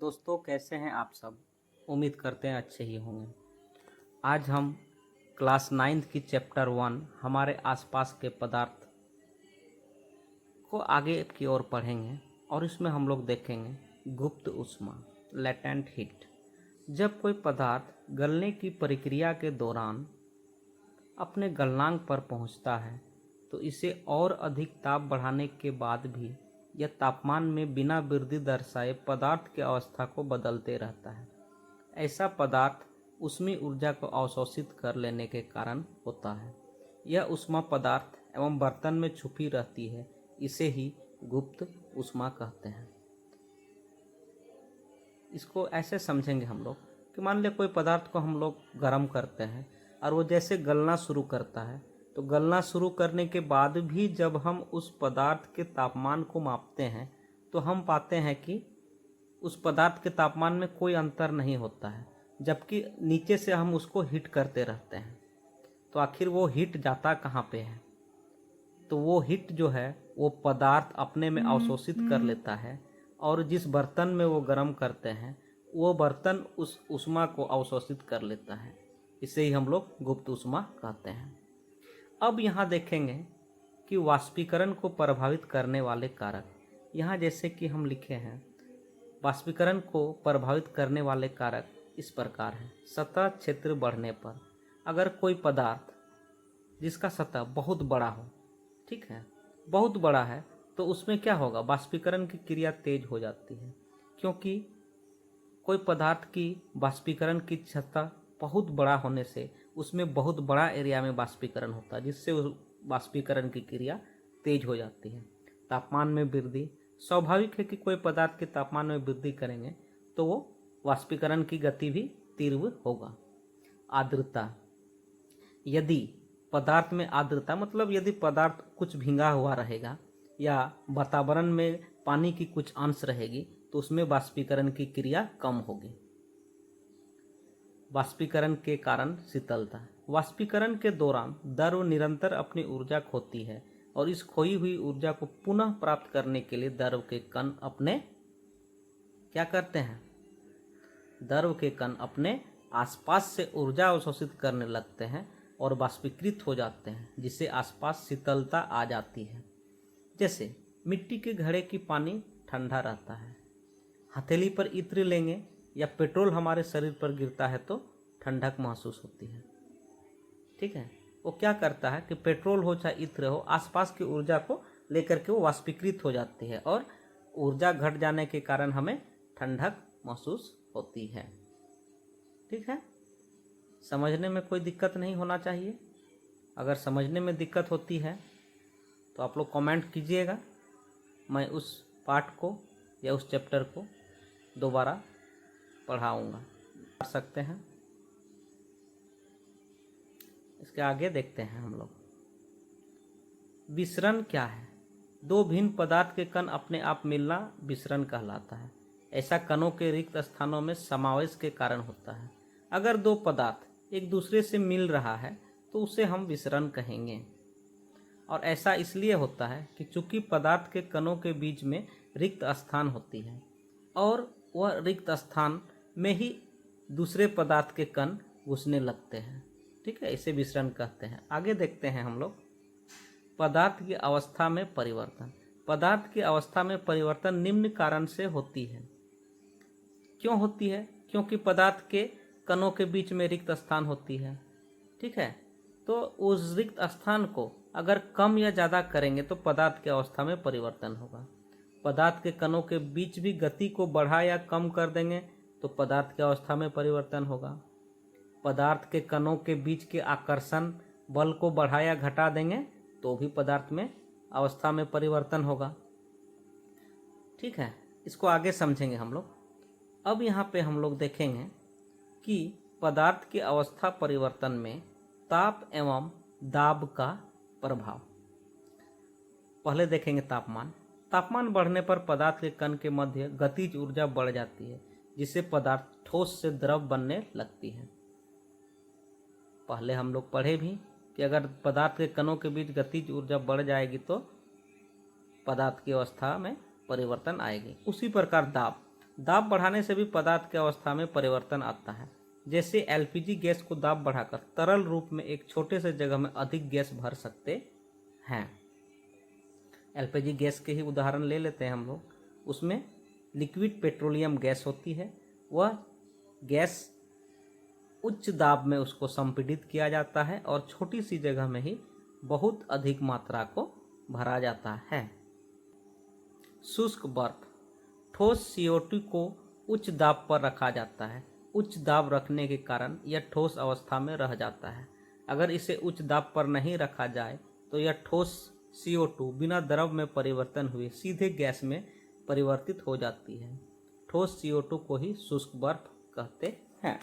दोस्तों कैसे हैं आप सब। उम्मीद करते हैं अच्छे ही होंगे। आज हम क्लास 9th की चैप्टर 1 हमारे आसपास के पदार्थ को आगे की ओर पढ़ेंगे और इसमें हम लोग देखेंगे गुप्त ऊष्मा, लेटेंट हीट। जब कोई पदार्थ गलने की प्रक्रिया के दौरान अपने गलनांक पर पहुंचता है तो इसे और अधिक ताप बढ़ाने के बाद भी यह तापमान में बिना वृद्धि दर्शाए पदार्थ की अवस्था को बदलते रहता है। ऐसा पदार्थ ऊष्मीय ऊर्जा को अवशोषित कर लेने के कारण होता है। यह ऊष्मा पदार्थ एवं बर्तन में छुपी रहती है, इसे ही गुप्त ऊष्मा कहते हैं। इसको ऐसे समझेंगे हम लोग कि मान ले कोई पदार्थ को हम लोग गर्म करते हैं और वो जैसे गलना शुरू करता है, तो गलना शुरू करने के बाद भी जब हम उस पदार्थ के तापमान को मापते हैं तो हम पाते हैं कि उस पदार्थ के तापमान में कोई अंतर नहीं होता है, जबकि नीचे से हम उसको हीट करते रहते हैं। तो आखिर वो हीट जाता कहाँ पे है? तो वो हीट जो है वो पदार्थ अपने में अवशोषित कर लेता है और जिस बर्तन में वो गर्म करते हैं वो बर्तन उस ऊष्मा को अवशोषित कर लेता है। इसे ही हम लोग गुप्त ऊष्मा कहते हैं। अब यहाँ देखेंगे कि वाष्पीकरण को प्रभावित करने वाले कारक। यहाँ जैसे कि हम लिखे हैं, वाष्पीकरण को प्रभावित करने वाले कारक इस प्रकार हैं। सतह क्षेत्र बढ़ने पर अगर कोई पदार्थ जिसका सतह बहुत बड़ा हो, ठीक है, बहुत बड़ा है, तो उसमें क्या होगा? वाष्पीकरण की क्रिया तेज हो जाती है, क्योंकि कोई पदार्थ की वाष्पीकरण की सतह बहुत बड़ा होने से उसमें बहुत बड़ा एरिया में वाष्पीकरण होता है, जिससे उस वाष्पीकरण की क्रिया तेज हो जाती है। तापमान में वृद्धि, स्वाभाविक है कि कोई पदार्थ के तापमान में वृद्धि करेंगे तो वो वाष्पीकरण की गति भी तीव्र होगा। आर्द्रता, यदि पदार्थ में आर्द्रता मतलब यदि पदार्थ कुछ भींगा हुआ रहेगा या वातावरण में पानी की कुछ अंश रहेगी तो उसमें वाष्पीकरण की क्रिया कम होगी। वाष्पीकरण के कारण शीतलता, वाष्पीकरण के दौरान द्रव निरंतर अपनी ऊर्जा खोती है और इस खोई हुई ऊर्जा को पुनः प्राप्त करने के लिए द्रव के कण अपने क्या करते हैं? द्रव के कण अपने आसपास से ऊर्जा अवशोषित करने लगते हैं और वाष्पीकृत हो जाते हैं, जिससे आसपास शीतलता आ जाती है। जैसे मिट्टी के घड़े की पानी ठंडा रहता है, हथेली पर इत्र लेंगे या पेट्रोल हमारे शरीर पर गिरता है तो ठंडक महसूस होती है। ठीक है, वो क्या करता है कि पेट्रोल हो चाहे इत्र हो, आसपास की ऊर्जा को लेकर के वो वाष्पीकृत हो जाती है और ऊर्जा घट जाने के कारण हमें ठंडक महसूस होती है। ठीक है, समझने में कोई दिक्कत नहीं होना चाहिए। अगर समझने में दिक्कत होती है तो आप लोग कमेंट कीजिएगा, मैं उस पार्ट को या उस चैप्टर को दोबारा पढ़ाऊँगा। पढ़ सकते हैं। इसके आगे देखते हैं हम लोग। विसरण क्या है? दो भिन्न पदार्थ के कण अपने आप मिलना विसरण कहलाता है। ऐसा कणों के रिक्त स्थानों में समावेश के कारण होता है। अगर दो पदार्थ एक दूसरे से मिल रहा है तो उसे हम विसरण कहेंगे, और ऐसा इसलिए होता है कि चूंकि पदार्थ के कणों के बीच में रिक्त स्थान होती है और वह रिक्त स्थान में ही दूसरे पदार्थ के कण घुसने लगते हैं। ठीक है, इसे विसरण कहते हैं। आगे देखते हैं हम लोग। पदार्थ की अवस्था में परिवर्तन। पदार्थ की अवस्था में परिवर्तन निम्न कारण से होती है। क्यों होती है? क्योंकि पदार्थ के कणों के बीच में रिक्त स्थान होती है। ठीक है, तो उस रिक्त स्थान को अगर कम या ज़्यादा करेंगे तो पदार्थ की अवस्था में परिवर्तन होगा। पदार्थ के कणों के बीच भी गति को बढ़ा या कम कर देंगे तो पदार्थ की अवस्था में परिवर्तन होगा। पदार्थ के कणों के बीच के आकर्षण बल को बढ़ा या घटा देंगे तो भी पदार्थ में अवस्था में परिवर्तन होगा। ठीक है, इसको आगे समझेंगे हम लोग। अब यहाँ पे हम लोग देखेंगे कि पदार्थ की अवस्था परिवर्तन में ताप एवं दाब का प्रभाव। पहले देखेंगे तापमान। तापमान बढ़ने पर पदार्थ के कण के मध्य गतिज ऊर्जा बढ़ जाती है, जिससे पदार्थ ठोस से द्रव बनने लगती है। पहले हम लोग पढ़े भी कि अगर पदार्थ के कणों के बीच गतिज ऊर्जा बढ़ जाएगी तो पदार्थ की अवस्था में परिवर्तन आएगी। उसी प्रकार दाब, दाब बढ़ाने से भी पदार्थ की अवस्था में परिवर्तन आता है। जैसे एलपीजी गैस को दाब बढ़ाकर तरल रूप में एक छोटे से जगह में अधिक गैस भर सकते हैं। एलपीजी गैस के ही उदाहरण ले लेते हैं हम लोग। उसमें लिक्विड पेट्रोलियम गैस होती है। वह गैस उच्च दाब में उसको संपीड़ित किया जाता है और छोटी सी जगह में ही बहुत अधिक मात्रा को भरा जाता है। शुष्क बर्फ। ठोस CO2 को उच्च दाब पर रखा जाता है। उच्च दाब रखने के कारण यह ठोस अवस्था में रह जाता है। अगर इसे उच्च दाब पर नहीं रखा जाए तो यह ठोस CO2 बिना द्रव में परिवर्तन हुए सीधे गैस में परिवर्तित हो जाती है। ठोस CO2 को ही शुष्क बर्फ कहते हैं।